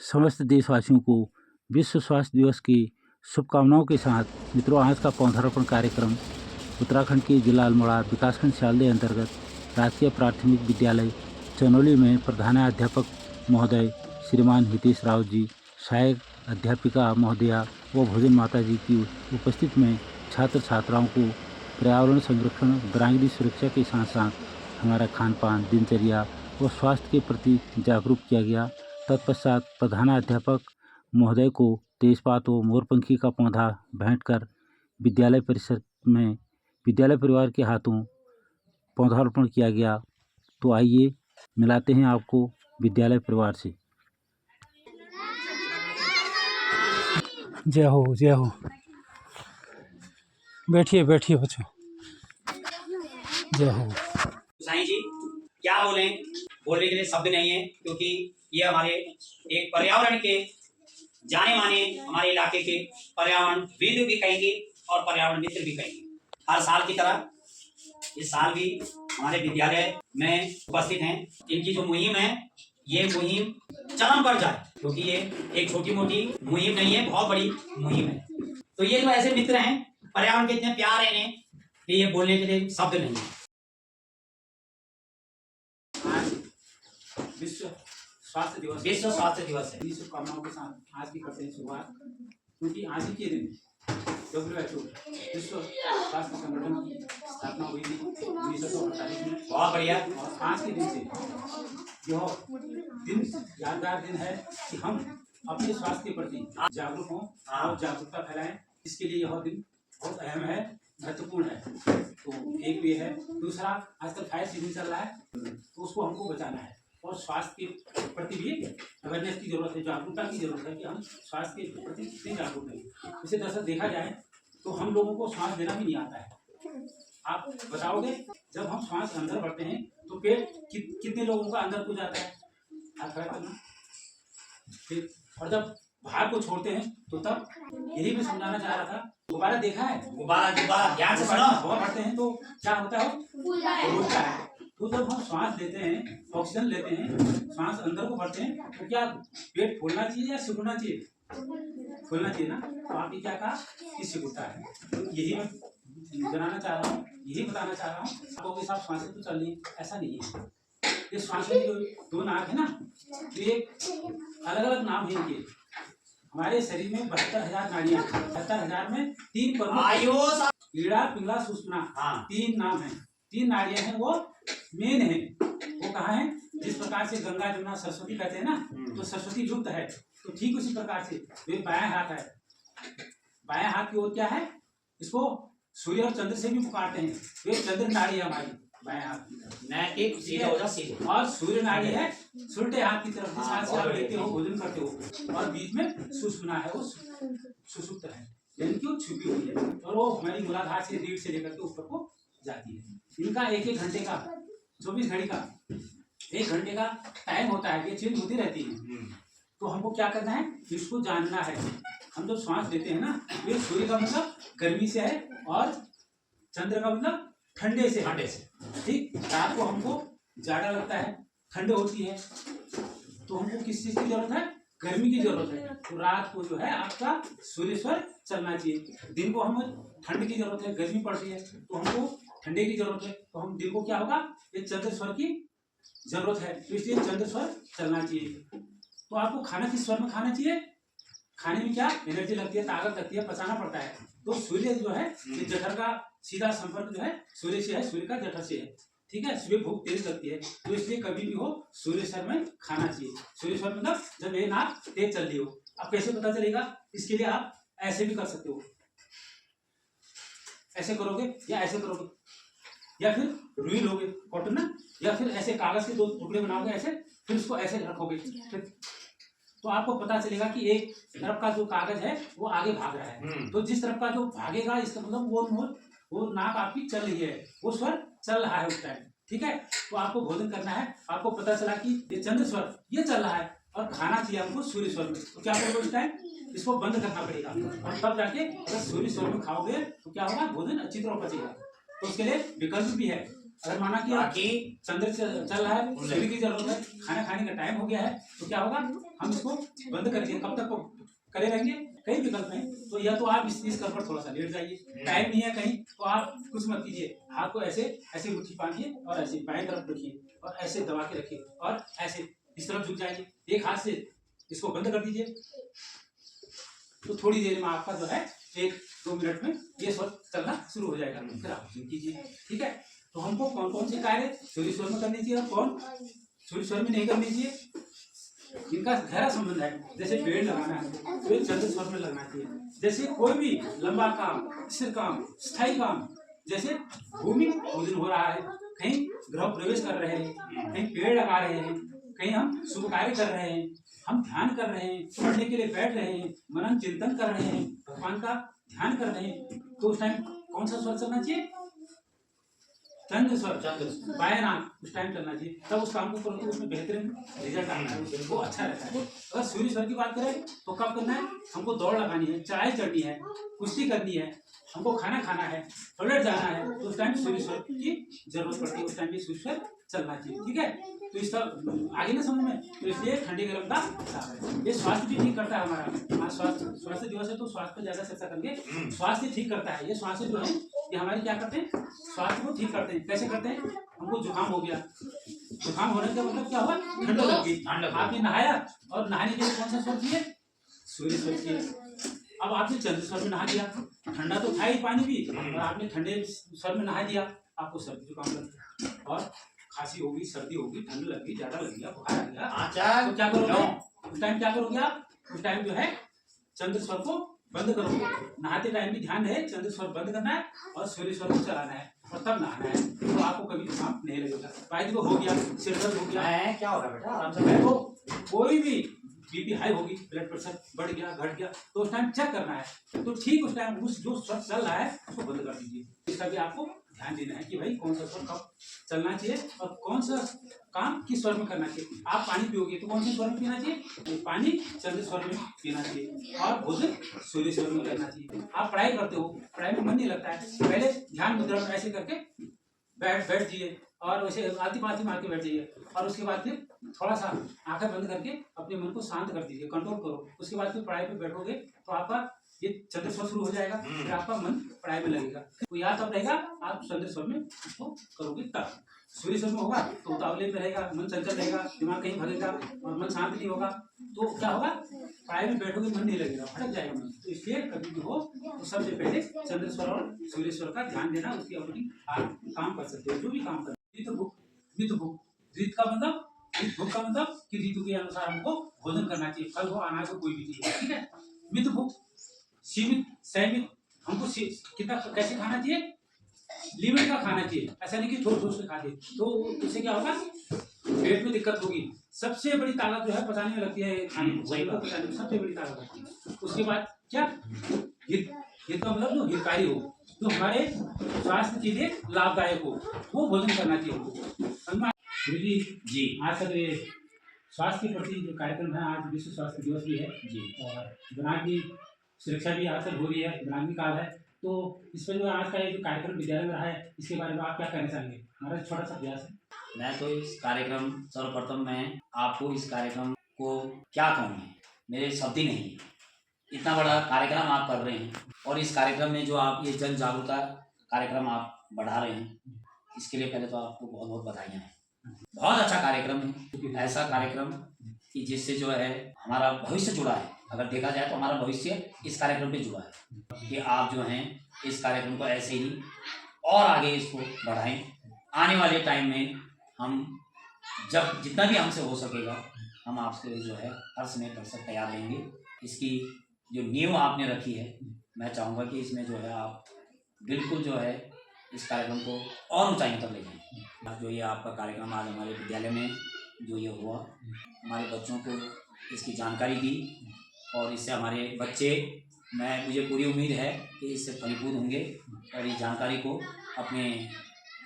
समस्त देशवासियों को विश्व स्वास्थ्य दिवस की शुभकामनाओं के साथ मित्रों, आज का पौधारोपण कार्यक्रम उत्तराखंड के जिला अल्मोड़ा विकासखंड सियालदे अंतर्गत राजकीय प्राथमिक विद्यालय चनौली में प्रधानाध्यापक महोदय श्रीमान हितेश राव जी, सहायक अध्यापिका महोदया व भोजन माता जी की उपस्थिति में छात्र छात्राओं को पर्यावरण संरक्षण, वन्यजीव सुरक्षा के साथ साथ हमारा खान पान, दिनचर्या व स्वास्थ्य के प्रति जागरूक किया गया। तत्पश्चात प्रधानाध्यापक महोदय को तेजपात व मोरपंखी का पौधा भेंट कर विद्यालय परिसर में विद्यालय परिवार के हाथों पौधारोपण किया गया। तो आइए मिलाते हैं आपको विद्यालय परिवार से। जय हो, जय हो। बैठिए बैठिए बच्चों, जय हो। साईं जी क्या बोलें, बोलने के लिए शब्द नहीं है, क्योंकि ये हमारे एक पर्यावरण के जाने माने हमारे इलाके के पर्यावरण विद भी कहेंगे और पर्यावरण मित्र भी कहेंगे। हर साल की तरह इस साल भी हमारे विद्यालय में उपस्थित हैं। इनकी जो मुहिम है, ये मुहिम चरम पर जाए, क्योंकि ये एक छोटी मोटी मुहिम नहीं है, बहुत बड़ी मुहिम है। तो ये जो ऐसे मित्र हैं, पर्यावरण के इतने प्यार है इन्हें कि ये बोलने के लिए शब्द नहीं है। विश्व स्वास्थ्य दिवस है। इन्हीं शुभकामनाओं के साथ आज की करते हैं शुरुआत, क्योंकि आज ही के दिन WHO विश्व स्वास्थ्य संगठन की स्थापना हुई थी 1948 में। बहुत बढ़िया। और आज के दिन से यह दिन यादगार दिन है कि हम अपने स्वास्थ्य के प्रति जागरूक हों और जागरूकता फैलाएं। इसके लिए यह दिन बहुत अहम है, महत्वपूर्ण है। तो एक भी है। दूसरा, आजकल फायर सीजन चल रहा है, तो उसको हमको बचाना है और स्वास्थ्य के प्रति भी अवेयरनेस की जरूरत है, जागरूकता की जरूरत है कि हम स्वास्थ्य के प्रति कितने जागरूक हैं। इसे दरअसल देखा जाए तो हम लोगों को श्वास लेना भी नहीं आता है। आप बताओगे, जब हम श्वास अंदर भरते हैं तो पेट कितने लोगों का अंदर को जाता है, आप खड़ा करना फिर, और जब बाहर को छोड़ते हैं तो तब, यही मैं समझाना चाह रहा था। गुब्बारा देखा है, गुब्बारा ध्यान से सुनो। हवा भरते हैं तो क्या होता है, फूलता है। तो जब हम श्वास लेते हैं, ऑक्सीजन लेते हैं, श्वास अंदर को भरते हैं, तो क्या पेट फूलना चाहिए या सिकुड़ना चाहिए? फूलना चाहिए ना। तो आपने क्या कहा कि सिकुड़ता है। तो यही मैं जनाना चाह रहा हूँ, यही बताना चाह रहा हूँ आपको कि साहब श्वास तो चल रही, ऐसा नहीं है। ये श्वास में जो दो नाक है ना, तो ये अलग अलग नाम है इनके। हमारे शरीर में 72,000 नाड़ियां, 72,000 में 3 प्रमुख, ईड़ा, पिंगला, सुषुम्ना, 3 नाम है, 3 नाड़ियां हैं, वो मेन है। वो कहाँ है? जिस प्रकार से गंगा जमुना सरस्वती कहते हैं ना, तो सरस्वती लुप्त है, तो ठीक उसी प्रकार से वे बायां हाथ है। बायां हाथ की ओर क्या है? इसको सूर्य और चंद्र से भी पुकारते हैं। वे चंद्र नाड़ी है हमारी बाएं हाथ की, और सूर्य नाड़ी है सुलटे हाथ की तरफ, जिस हाथ से आप लेते हो, भोजन करते हो। और बीच में सुषुम्ना है, वो सुषुप्त है, यानी कि वो छुपी हुई है, और वो हमारी मूलाधार से रीढ़ से लेकर के ऊपर को जाती है। इनका एक घंटे का, 24 घड़ी का 1 घंटे का टाइम होता है, ये चेंज होती रहती है। तो हमको क्या करना है, इसको जानना है। हम जब श्वास लेते हैं ना, ये सूर्य का मतलब गर्मी से है, और चंद्र का मतलब ठंडे से। ठीक, रात को हमको जाड़ा लगता है, ठंड होती है, तो हमको किस चीज की जरूरत है? गर्मी की जरूरत है। तो रात को जो है आपका सूर्य स्वर चलना चाहिए। दिन को हम ठंड की जरूरत है, गर्मी पड़ती है, तो हमको ठंडे की जरूरत है, तो हम दिन को क्या होगा, ये चंद्र स्वर की जरूरत है, तो इसलिए चंद्र स्वर चलना चाहिए। तो आपको खाना किस स्वर में खाना चाहिए? खाने में क्या एनर्जी लगती है, ताकत लगती है, पचाना पड़ता है। तो सूर्य जो है, जठर का सीधा संपर्क जो है सूर्य से है, सूर्य का जठर से है। ठीक है, सुबह भूख तेज लगती है, तो इसलिए कभी भी हो सूर्य स्वर में खाना चाहिए। सूर्य स्वर मतलब जब ये नाक तेज चल रही हो। अब कैसे पता चलेगा? इसके लिए आप ऐसे भी कर सकते हो, ऐसे करोगे या ऐसे करोगे, या फिर रुई लोगे कॉटन ना, या फिर ऐसे कागज के 2 टुकड़े बनाओगे ऐसे, फिर उसको ऐसे रखोगे, फिर तो आपको पता चलेगा कि एक तरफ का जो कागज है वो आगे भाग रहा है, तो जिस तरफ का जो भागेगा इसका मतलब वो नाक आपकी चल रही है, वो स्वर चल रहा है उस टाइम, ठीक है। तो आपको भोजन करना है, आपको पता चला कि ये चंद्र स्वर ये चल रहा है और खाना चाहिए हमको सूर्य स्वर में, तो क्या करोगे उस टाइम, इसको बंद करना पड़ेगा और तब जाके अगर सूर्य स्वर में खाओगे तो क्या होगा, भोजन अच्छी तरह पचेगा। तो उसके लिए विकल्प भी है, अगर माना कि चंद्र चल रहा है, सूर्य की जरूरत है, खाना खाने का टाइम हो गया है, तो क्या होगा, हम इसको बंद करके कब तक करे रहेंगे, कई विकल्प हैं। तो या तो आप इस कर पर थोड़ा सा लेट जाइए, टाइम नहीं है कहीं तो आप कुछ मत कीजिए, हाथ को ऐसे ऐसे मुट्ठी बांधिए और ऐसे बाएं तरफ रखिए और ऐसे दबा के रखिए और ऐसे इस तरफ झुक जाइए, एक हाथ से इसको बंद कर दीजिए। तो थोड़ी देर में आपका जो है 1-2 मिनट में ये स्वर चलना शुरू हो जाएगा, फिर आप कीजिए, ठीक है। तो हमको कौन कौन से कार्य सूर्य स्वर में करने चाहिए और कौन सूर्य स्वर में नहीं करने चाहिए, इनका गहरा संबंध है। जैसे पेड़ लगाना है तो एक चंद्र स्वर में लगना चाहिए, जैसे कोई भी लंबा काम, स्थिर काम, स्थायी काम, जैसे भूमि पूजन हो रहा है, कहीं गृह प्रवेश कर रहे हैं, कहीं पेड़ लगा रहे हैं, कहीं हम शुभ कार्य कर रहे हैं, हम ध्यान कर रहे हैं, पढ़ने के लिए बैठ रहे हैं, मनन चिंतन कर रहे हैं, भगवान का ध्यान कर रहे हैं, तो उस टाइम कौन सा स्वर चलना चाहिए, चंद्र स्वर, बाएं नाक उस टाइम चलना चाहिए, तब उस काम को करो तो उसमें बेहतरीन रिजल्ट आता है, वो अच्छा रहता है। अगर सूर्य स्वर की बात करें तो कब करना है, हमको दौड़ लगानी है, चढ़ाई चढ़नी है, कुश्ती करनी है, हमको खाना खाना है, टॉयलेट जाना है, तो उस टाइम सूर्य स्वर की जरूरत पड़ती है, उस टाइम भी सूर्य स्वर चलना चाहिए, ठीक है। तो इसका आगे ना समझ में, तो इसलिए ठंडे गर्म का ये स्वास्थ्य भी ठीक करता है हमारा। आज स्वास्थ्य दिवस है तो स्वास्थ्य पर ज्यादा चर्चा करेंगे। स्वास्थ्य ठीक करता है, ये स्वास्थ्य जो है ये हमारे क्या करते हैं, स्वास्थ्य को ठीक करते हैं। कैसे करते हैं, हमको जुकाम हो गया, जुकाम होने का मतलब क्या हुआ, ठंड लग गई, आपने नहाया और नहाने के लिए कौन सा स्वर चाहिए, सूर्य स्वर चाहिए। अब आपने चंद्र स्वर में नहा दिया, ठंडा तो था ही पानी भी, और आपने ठंडे स्वर में नहा दिया, आपको सर्दी जुकाम लग गया और खांसी होगी, सर्दी होगी, ठंड लगी, ज्यादा लग गया, बुखार आ गया, तो क्या करोगे उस टाइम, क्या करोगे आप उस टाइम जो है चंद्र स्वर को बंद करोगे। नहाते टाइम भी ध्यान रहे, चंद्र स्वर बंद करना है और सूर्य स्वर को चलाना है और तब नहाना है, तो आपको कभी जुकाम नहीं लगेगा। वायु को हो गया, सिर दर्द हो गया, क्या होगा बेटा आराम से बैठो, कोई भी बीपी हाई होगी, ब्लड प्रेशर बढ़ गया, घट गया, तो उस टाइम चेक करना है, तो ठीक उस टाइम उस जो स्वर चल रहा है उसको बंद कर दीजिए। इसका भी आपको ध्यान देना है कि भाई कौन सा स्वर कब चलना चाहिए और कौन सा काम किस स्वर में करना चाहिए। आप पानी पियोगे तो कौन से स्वर में पीना चाहिए, तो पानी चंद्र स्वर में पीना चाहिए और भोजन सूर्य स्वर में करना चाहिए। आप पढ़ाई करते हो, पढ़ाई में मन नहीं लगता है, पहले ध्यान मुद्रा में ऐसे करके बैठ जाइए और वैसे आती पाती मार के बैठ जाइए और उसके बाद फिर थोड़ा सा आंखें बंद करके अपने मन को शांत कर दीजिए, कंट्रोल करो। उसके बाद फिर पढ़ाई पे बैठोगे तो आपका ये चंद्र स्वर शुरू हो जाएगा, फिर आपका मन पढ़ाई में लगेगा। तो याद तब रहेगा आप चंद्र स्वर में उसको करोगे तब। सूर्य स्वर में होगा तो उतावले में रहेगा, मन चंचल रहेगा, दिमाग कहीं भरेगा और मन शांत नहीं होगा, तो क्या होगा, पढ़ाई में बैठोगे मन नहीं लगेगा, भटक जाएगा मन। तो इसलिए कभी भी हो तो सबसे पहले चंद्र स्वर और सूर्य स्वर का ध्यान देना, उसकी अकॉर्डिंग आप काम कर सकते हो, जो भी काम कर। ऋतु भुक, ऋत का मतलब, भुक का मतलब कि ऋतु के अनुसार हमको भोजन करना चाहिए, फल हो, अनाज हो, कोई भी चीज, ठीक है। मित भुक, सीमित सैमित, हमको कितना कैसे खाना चाहिए, लिमिट का खाना चाहिए, ऐसा नहीं कि थोड़ा से खा दे, तो उससे क्या होगा, पेट में दिक्कत होगी। सबसे बड़ी ताकत जो है पचाने में लगती है खाने में, सबसे बड़ी ताकत लगती है। उसके बाद क्या, हित का मतलब जो हितकारी हो, जो हमारे स्वास्थ्य के लिए लाभदायक हो, वो भोजन करना चाहिए। जी आज का ये स्वास्थ्य के प्रति जो कार्यक्रम है, आज विश्व स्वास्थ्य दिवस भी है जी, और दिमाग की सुरक्षा भी आज तक हो रही है, दिमागी काल है, तो इस पर जो आज का ये जो कार्यक्रम विद्यालय में रहा है, इसके बारे में आप क्या कहना चाहेंगे, हमारा छोटा सा प्रयास है। मैं तो इस कार्यक्रम, सर्वप्रथम मैं आपको इस कार्यक्रम को क्या कहूँ, मेरे शब्द ही नहीं, इतना बड़ा कार्यक्रम आप कर रहे हैं और इस कार्यक्रम में जो आप ये जन जागरूकता कार्यक्रम आप बढ़ा रहे हैं, इसके लिए पहले तो आपको बहुत बहुत बधाइयाँ हैं। बहुत अच्छा कार्यक्रम है, ऐसा कार्यक्रम कि जिससे जो है हमारा भविष्य जुड़ा है। अगर देखा जाए तो हमारा भविष्य इस कार्यक्रम पे जुड़ा है कि आप जो हैं इस कार्यक्रम को ऐसे ही और आगे इसको बढ़ाएं। आने वाले टाइम में हम जब जितना भी हमसे हो सकेगा हम आपसे जो है हर समय प्रतिशत तैयार रहेंगे। इसकी जो नींव आपने रखी है, मैं चाहूँगा कि इसमें जो है आप बिल्कुल जो है इस कार्यक्रम को और ऊंचाइयों तक ले जाएं। जो ये आपका कार्यक्रम आज हमारे विद्यालय में जो ये हुआ, हमारे बच्चों को इसकी जानकारी दी और इससे हमारे बच्चे, मुझे पूरी उम्मीद है कि इससे फलीभूत होंगे और इस जानकारी को अपने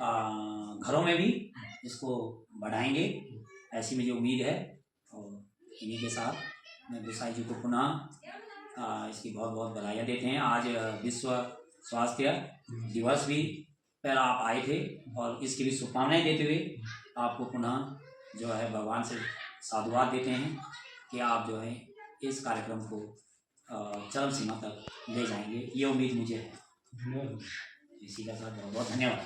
घरों में भी इसको बढ़ाएंगे, ऐसी मुझे उम्मीद है। और इन्हीं के साथ मैं गोसाई जी को पुनः इसकी बहुत बहुत बधाइयाँ देते हैं। आज विश्व स्वास्थ्य दिवस भी पर आप आए थे और इसकी भी शुभकामनाएं देते हुए आपको पुनः जो है भगवान से साधुवाद देते हैं कि आप जो है इस कार्यक्रम को चरम सीमा तक ले जाएंगे, ये उम्मीद मुझे है। इसी के साथ बहुत बहुत धन्यवाद।